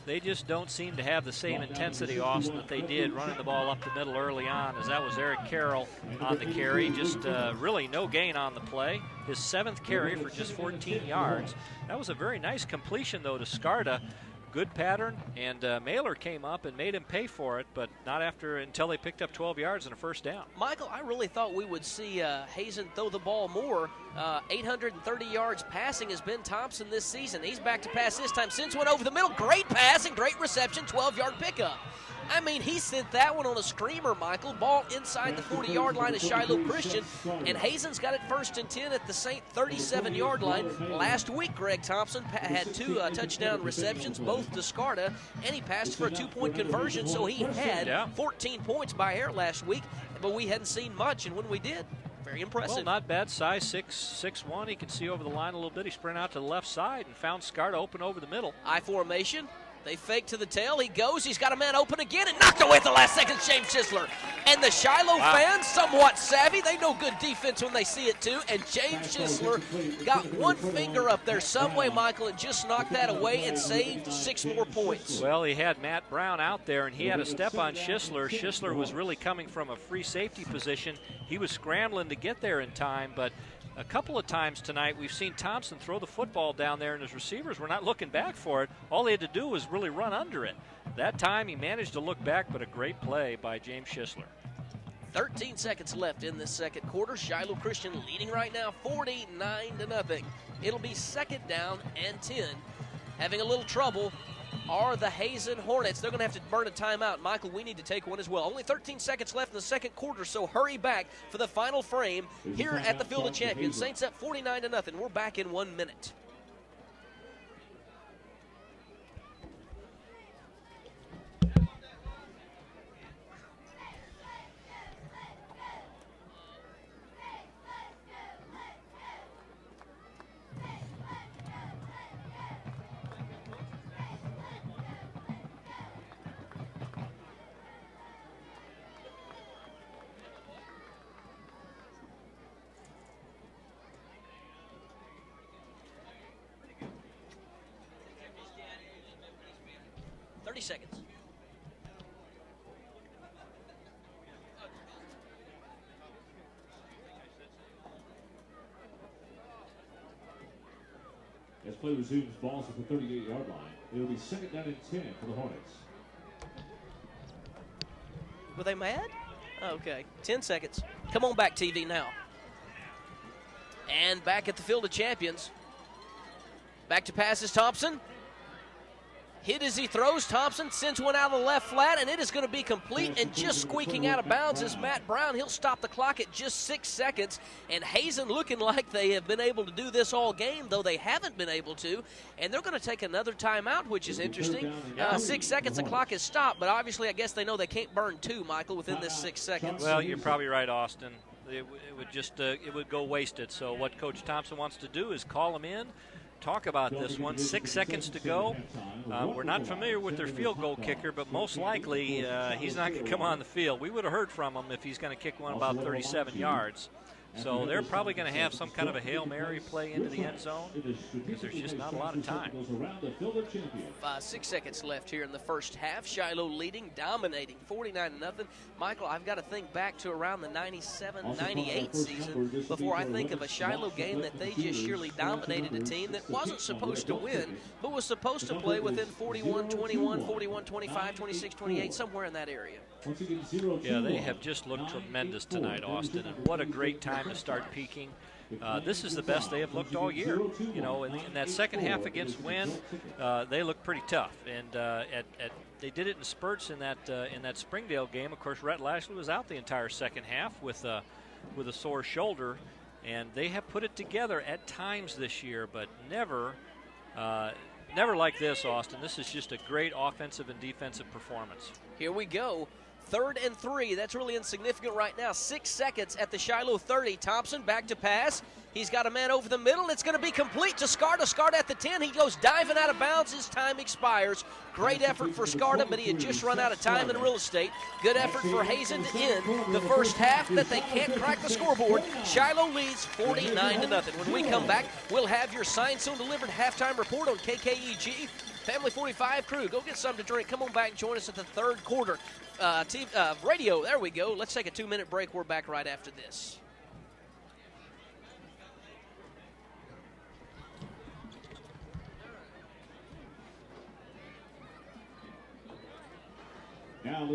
They just don't seem to have the same intensity, Austin, that they did running the ball up the middle early on, as that was Eric Carroll on the carry. Just really no gain on the play. His 7th carry for just 14 yards. That was a very nice completion, though, to Scarta. Good pattern, and Mailer came up and made him pay for it, but not until they picked up 12 yards and a first down. Michael, I really thought we would see Hazen throw the ball more. 830 yards passing has been Thompson this season. He's back to pass this time. Sends one over the middle. Great pass and great reception, 12-yard pickup. I mean, he sent that one on a screamer, Michael. Ball inside the 40-yard line of Shiloh Christian, and Hazen's got it 1st and 10 at the Saint 37-yard line. Last week, Greg Thompson had 2 touchdown receptions, both to Scarta, and he passed for a 2-point conversion, so he had 14 points by air last week, but we hadn't seen much, and when we did, very impressive. Well, not bad size, 6'1". He can see over the line a little bit. He sprinted out to the left side and found Scarta open over the middle. I formation. They fake to the tail. He goes. He's got a man open again and knocked away at the last second, James Schisler. And the Shiloh fans, somewhat savvy. They know good defense when they see it, too. And James Schisler got one finger up there some way, Michael, and just knocked that away and saved 6 more points. Well, he had Matt Brown out there, and he had a step on Schisler. Schisler was really coming from a free safety position. He was scrambling to get there in time, but a couple of times tonight we've seen Thompson throw the football down there, and his receivers were not looking back for it. All they had to do was really run under it. That time he managed to look back, but a great play by James Schisler. 13 seconds left in this second quarter. Shiloh Christian leading right now 49-0. It'll be 2nd down and 10. Having a little trouble are the Hazen Hornets. They're going to have to burn a timeout. Michael, we need to take one as well. Only 13 seconds left in the second quarter, so hurry back for the final frame here at the Field of Champions. Saints up 49-0. We're back in 1 minute. Seconds. As play resumes, balls at the 38-yard line. It'll be 2nd down and 10 for the Hornets. Were they mad? Okay, 10 seconds. Come on back, TV, now. And back at the Field of Champions. Back to pass is Thompson. Hit as he throws. Thompson sends one out of the left flat, and it is going to be complete and just squeaking out of bounds is Matt Brown. He'll stop the clock at just 6 seconds. And Hazen looking like they have been able to do this all game, though they haven't been able to. And they're going to take another timeout, which is interesting. 6 seconds, the clock is stopped, but obviously I guess they know they can't burn 2, Michael, within this 6 seconds. Well, you're probably right, Austin. It would just it would go wasted. So what Coach Thompson wants to do is call him in, talk about this one. 6 seconds to go. We're not familiar with their field goal kicker, but most likely he's not going to come on the field. We would have heard from him if he's going to kick one about 37 yards. So they're probably going to have some kind of a Hail Mary play into the end zone because there's just not a lot of time. 6 seconds left here in the first half. Shiloh leading, dominating, 49-0. Michael, I've got to think back to around the 97-98 season before I think of a Shiloh game that they just sheerly dominated a team that wasn't supposed to win, but was supposed to play within 41-21, 41-25, 26-28, somewhere in that area. Yeah, they have just looked tremendous tonight, Austin, and what a great time to start peaking. This is the best they have looked all year. You know, in that second half against Wynn, they looked pretty tough, and they did it in spurts in that Springdale game. Of course, Rhett Lashley was out the entire second half with a sore shoulder, and they have put it together at times this year, but never like this, Austin. This is just a great offensive and defensive performance. Here we go. 3rd and 3. That's really insignificant right now. 6 seconds at the Shiloh 30. Thompson back to pass. He's got a man over the middle, and it's going to be complete to Scarta. Scarta at the 10. He goes diving out of bounds. His time expires. Great effort for Scarta, but he had just run out of time in real estate. Good effort for Hazen to end the first half, but they can't crack the scoreboard. Shiloh leads 49-0. When we come back, we'll have your signed, soon delivered halftime report on KKEG. Family 45 crew, go get something to drink. Come on back and join us at the third quarter. Radio, there we go. Let's take a 2-minute break. We're back right after this. Now